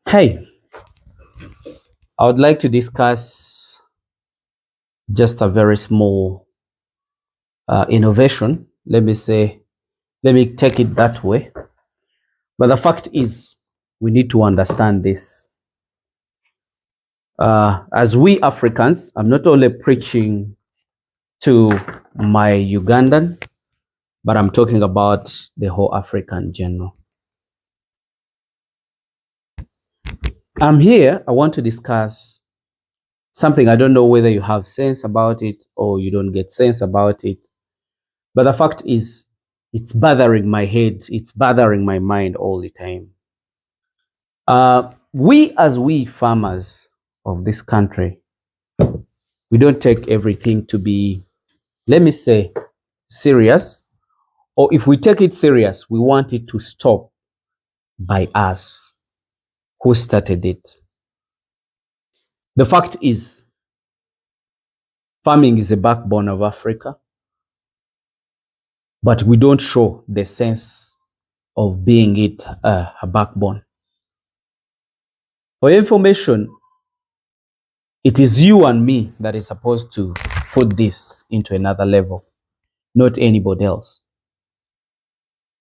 Hey, I would like to discuss just a very small innovation. Let me take it that way. But the fact is, we need to understand this. As we Africans, I'm not only preaching to my Ugandan, but I'm talking about the whole Africa in general. I'm here, I want to discuss something. I don't know whether you have sense about it or you don't get sense about it. But the fact is, it's bothering my head, it's bothering my mind all the time. We farmers of this country, we don't take everything to be, let me say, serious. Or if we take it serious, we want it to stop by us who started it. The fact is, farming is a backbone of Africa, but we don't show the sense of being it a backbone. For information, it is you and me that is supposed to put this into another level, not anybody else.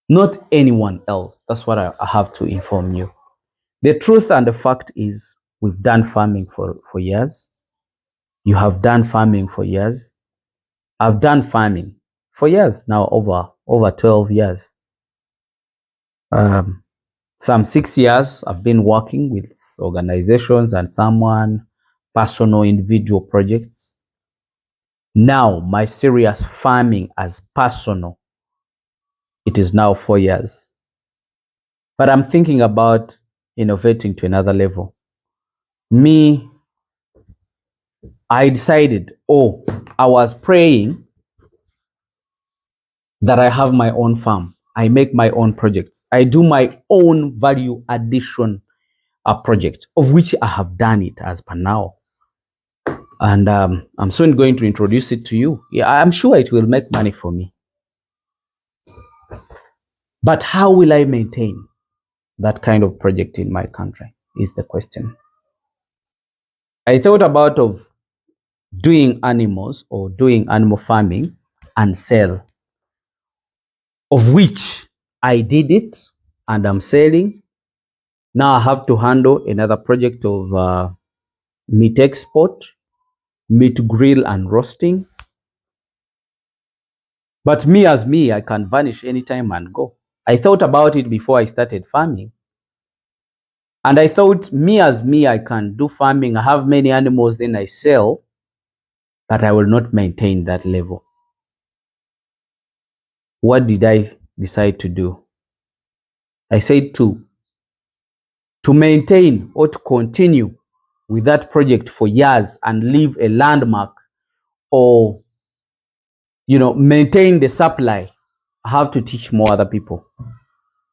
Not anyone else. That's what I have to inform you. The truth and the fact is, we've done farming for years. You have done farming for years. I've done farming for years now, over 12 years. Some 6 years I've been working with organizations and someone personal individual projects. Now my serious farming as personal, it is now 4 years. But I'm thinking about innovating to another level. Me, I decided, I was praying that I have my own farm. I make my own projects. I do my own value addition project, of which I have done it as per now. And I'm soon going to introduce it to you. Yeah, I'm sure it will make money for me. But how will I maintain that kind of project in my country is the question. I thought about of doing animals or doing animal farming and sell, of which I did it and I'm selling. Now I have to handle another project of meat export, meat grill and roasting. But me as me, I can vanish anytime and go. I thought about it before I started farming. And I thought me as me, I can do farming. I have many animals, then I sell, but I will not maintain that level. What did I decide to do? I said to maintain or to continue with that project for years and leave a landmark, or maintain the supply, I have to teach more other people.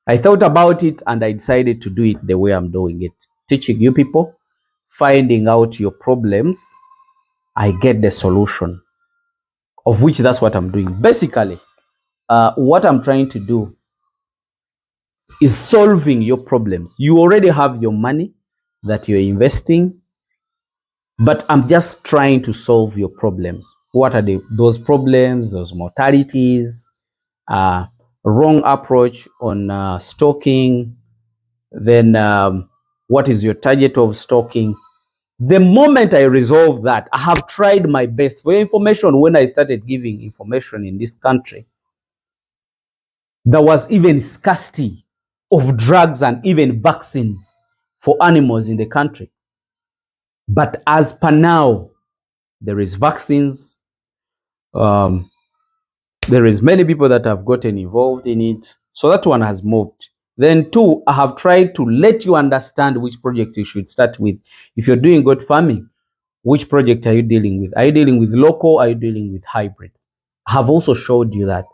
I thought about it and I decided to do it the way I'm doing it. Teaching you people, finding out your problems, I get the solution, of which that's what I'm doing. Basically, what I'm trying to do is solving your problems. You already have your money that you're investing, but I'm just trying to solve your problems. What are those problems? Those mortalities, wrong approach on stocking, then what is your target of stocking? The moment I resolve that, I have tried my best. For information, when I started giving information in this country, there was even scarcity of drugs and even vaccines for animals in the country. But as per now, there is vaccines. There is many people that have gotten involved in it. So that one has moved. Then two, I have tried to let you understand which project you should start with. If you're doing goat farming, which project are you dealing with? Are you dealing with local? Are you dealing with hybrids? I have also showed you that.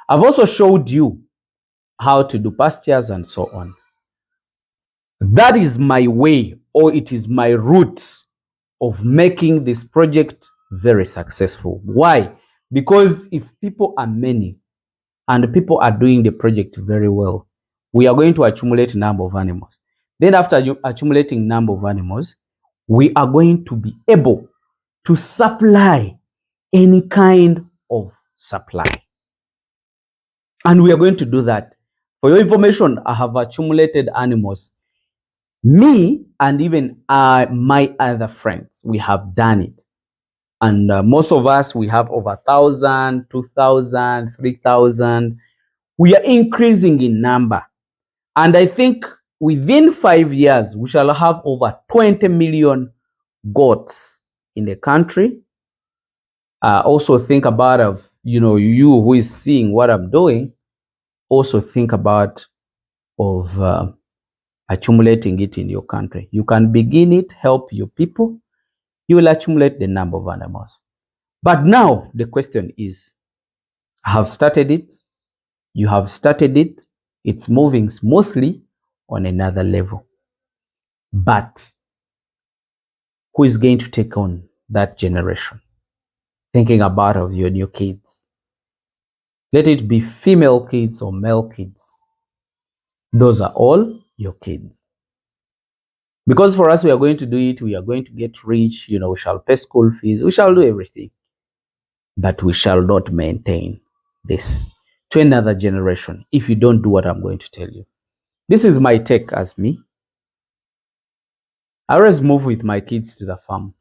I've also showed you how to do pastures and so on. That is my way, or it is my route of making this project very successful. Why? Because if people are many and people are doing the project very well, we are going to accumulate a number of animals. Then after accumulating number of animals, we are going to be able to supply any kind of supply. And we are going to do that. For your information, I have accumulated animals. Me and even my other friends, we have done it. And most of us, we have over 1,000, 2,000, 3,000. We are increasing in number. And I think within 5 years, we shall have over 20 million goats in the country. Also think about you who is seeing what I'm doing. Also think about of accumulating it in your country. You can begin it, help your people. You will accumulate the number of animals. But now the question is, I have started it. You have started it. It's moving smoothly on another level. But who is going to take on that generation? Thinking about of your new kids. Let it be female kids or male kids. Those are all your kids. Because for us, we are going to do it. We are going to get rich. We shall pay school fees. We shall do everything. But we shall not maintain this to another generation if you don't do what I'm going to tell you. This is my take as me. I always move with my kids to the farm.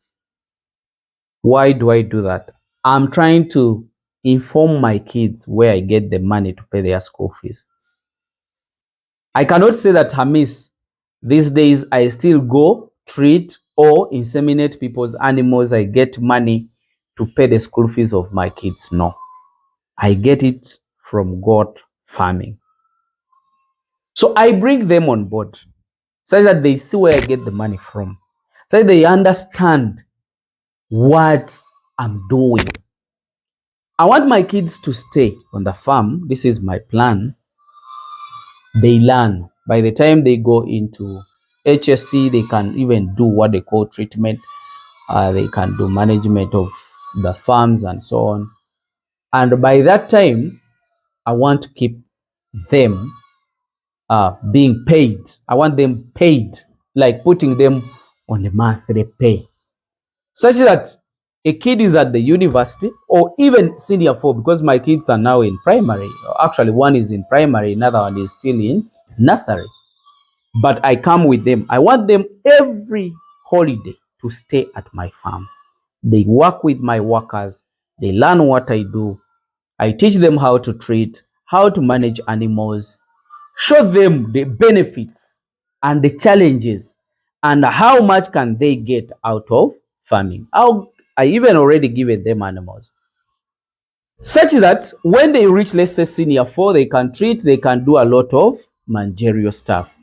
Why do I do that? I'm trying to inform my kids where I get the money to pay their school fees. I cannot say that, Hamis, these days I still go treat or inseminate people's animals. I get money to pay the school fees of my kids. No, I get it from goat farming. So I bring them on board so that they see where I get the money from, so that they understand what I'm doing. I want my kids to stay on the farm. This is my plan. They learn. By the time they go into HSC, they can even do what they call treatment. They can do management of the farms and so on. And by that time, I want to keep them being paid. I want them paid, like putting them on a monthly pay, such that a kid is at the university or even senior four, because my kids are now in primary. Actually, one is in primary, another one is still in nursery. But I come with them. I want them every holiday to stay at my farm. They work with my workers. They learn what I do. I teach them how to treat, how to manage animals, show them the benefits and the challenges and how much can they get out of farming. I even already given them animals, such that when they reach, let's say, senior four, they can treat, they can do a lot of managerial stuff.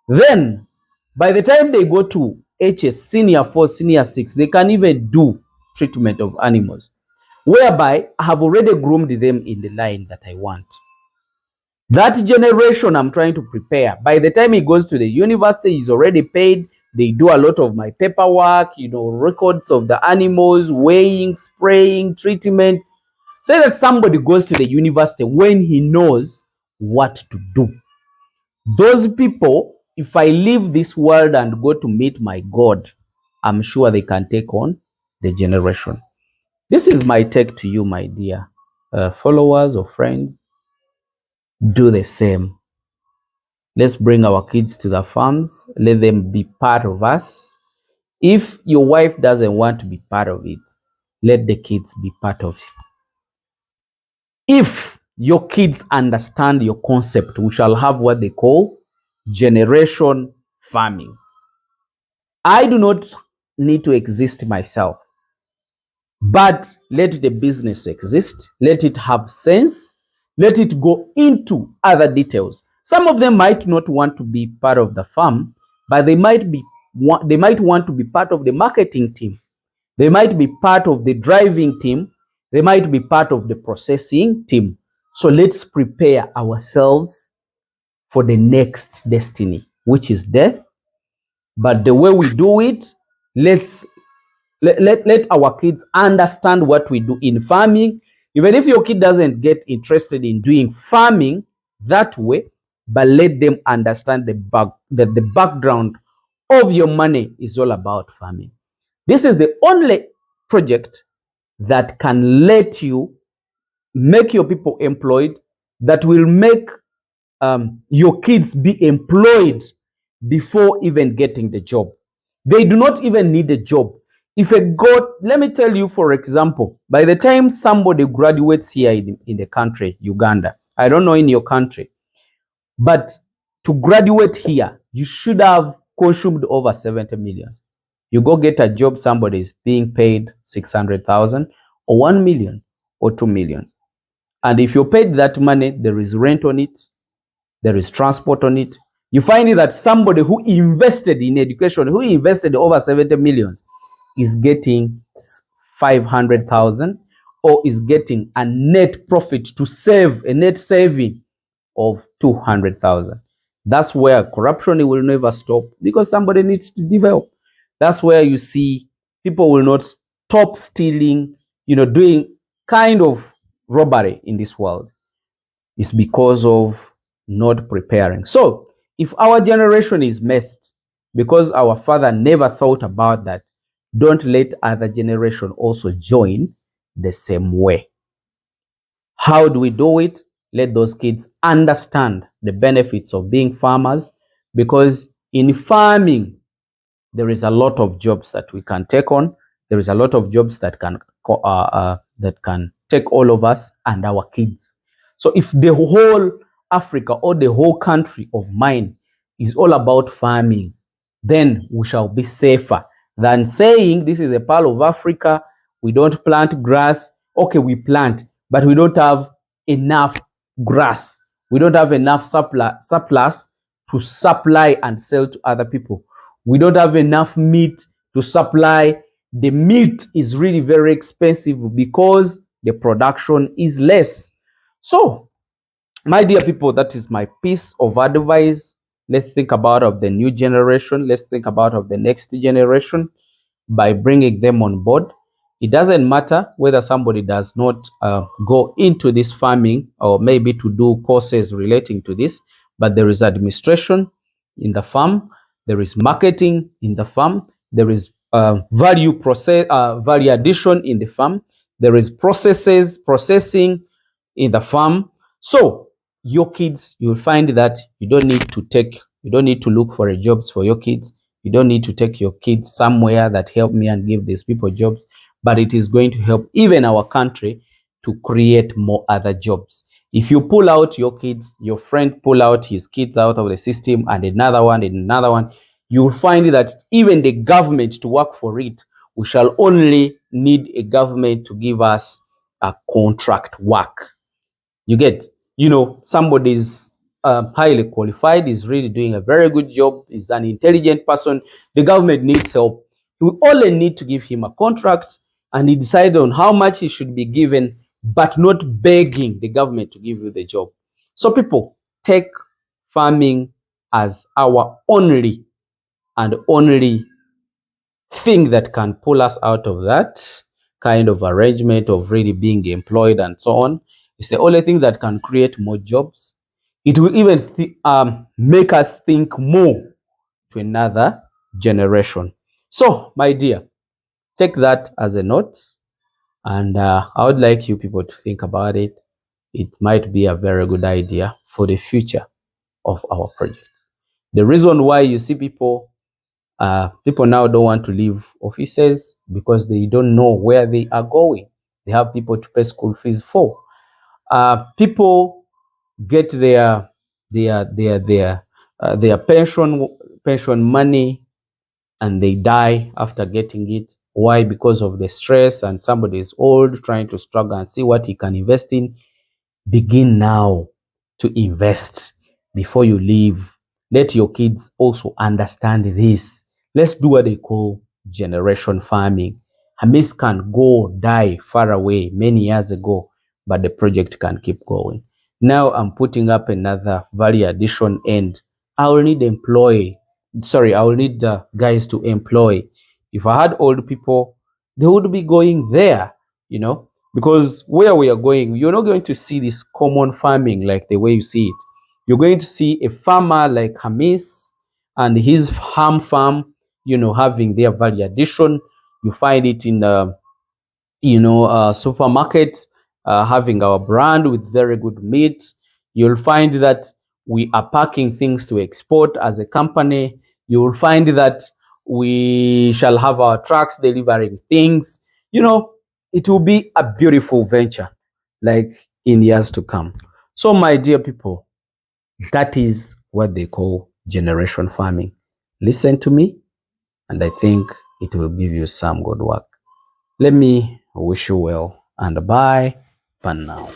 Then by the time they go to HS, senior four, senior six, they can even do treatment of animals, whereby I have already groomed them in the line that I want. That generation I'm trying to prepare. By the time he goes to the university, he's already paid. They do a lot of my paperwork, records of the animals, weighing, spraying, treatment. Say that somebody goes to the university when he knows what to do. Those people, if I leave this world and go to meet my God, I'm sure they can take on the generation. This is my take to you, my dear followers or friends. Do the same. Let's bring our kids to the farms. Let them be part of us. If your wife doesn't want to be part of it, let the kids be part of it. If your kids understand your concept, we shall have what they call generation farming. I do not need to exist myself, but let the business exist. Let it have sense. Let it go into other details. Some of them might not want to be part of the farm, but they might want to be part of the marketing team. They might be part of the driving team. They might be part of the processing team. So let's prepare ourselves for the next destiny, which is death. But the way we do it, let's let our kids understand what we do in farming. Even if your kid doesn't get interested in doing farming that way, but let them understand the background of your money is all about farming. This is the only project that can let you make your people employed, that will make your kids be employed before even getting the job. They do not even need a job. If a God, let me tell you, for example, by the time somebody graduates here in the country, Uganda, I don't know in your country, but to graduate here, you should have consumed over 70 million. You go get a job, somebody is being paid 600,000 or 1 million or 2 million. And if you paid that money, there is rent on it, there is transport on it. You find that somebody who invested in education, who invested over 70 millions, is getting 500,000 or is getting a net profit to save, a net saving of 200,000. That's where corruption will never stop, because somebody needs to develop. That's where you see people will not stop stealing, doing kind of robbery in this world. It's because of not preparing. So if our generation is messed because our father never thought about that, don't let other generation also join the same way. How do we do it? Let those kids understand the benefits of being farmers, because in farming, there is a lot of jobs that we can take on. There is a lot of jobs that can take all of us and our kids. So if the whole Africa or the whole country of mine is all about farming, then we shall be safer than saying this is a part of Africa, we don't plant grass. Okay, we plant, but we don't have enough grass. We don't have enough surplus to supply and sell to other people. We don't have enough meat to supply. The meat is really very expensive because the production is less. So, my dear people, that is my piece of advice. Let's think about of the new generation. Let's think about of the next generation by bringing them on board. It doesn't matter whether somebody does not go into this farming or maybe to do courses relating to this, but there is administration in the farm, there is marketing in the farm, there is value addition in the farm, there is processing in the farm. So your kids, you'll find that you don't need to look for a jobs for your kids. You don't need to take your kids somewhere that help me and give these people jobs, but it is going to help even our country to create more other jobs. If you pull out your kids, your friend pull out his kids out of the system, and another one, you will find that even the government to work for it, we shall only need a government to give us a contract work. You get, somebody's highly qualified, is really doing a very good job, is an intelligent person. The government needs help. We only need to give him a contract, and he decide on how much he should be given, but not begging the government to give you the job. So people, take farming as our only thing that can pull us out of that kind of arrangement of really being employed and so on. It's the only thing that can create more jobs. It will even make us think more to another generation. So, my dear, take that as a note, and I would like you people to think about it. It might be a very good idea for the future of our projects. The reason why you see people now don't want to leave offices because they don't know where they are going. They have people to pay school fees for. People get their pension money, and they die after getting it. Why? Because of the stress, and somebody is old trying to struggle and see what he can invest in. Begin now to invest before you leave. Let your kids also understand this. Let's do what they call generation farming. Hamiisi can go die far away many years ago, but the project can keep going. Now I'm putting up another value addition, and I will need I will need the guys to employ. If I had old people, they would be going there, because where we are going, you're not going to see this common farming like the way you see it. You're going to see a farmer like Hamiisi and his farm, having their value addition. You find it in supermarkets, having our brand with very good meat. You'll find that we are packing things to export as a company. You will find that we shall have our trucks delivering things. It will be a beautiful venture, like in years to come. So, my dear people, that is what they call generation farming. Listen to me, and I think it will give you some good work. Let me wish you well and bye for now.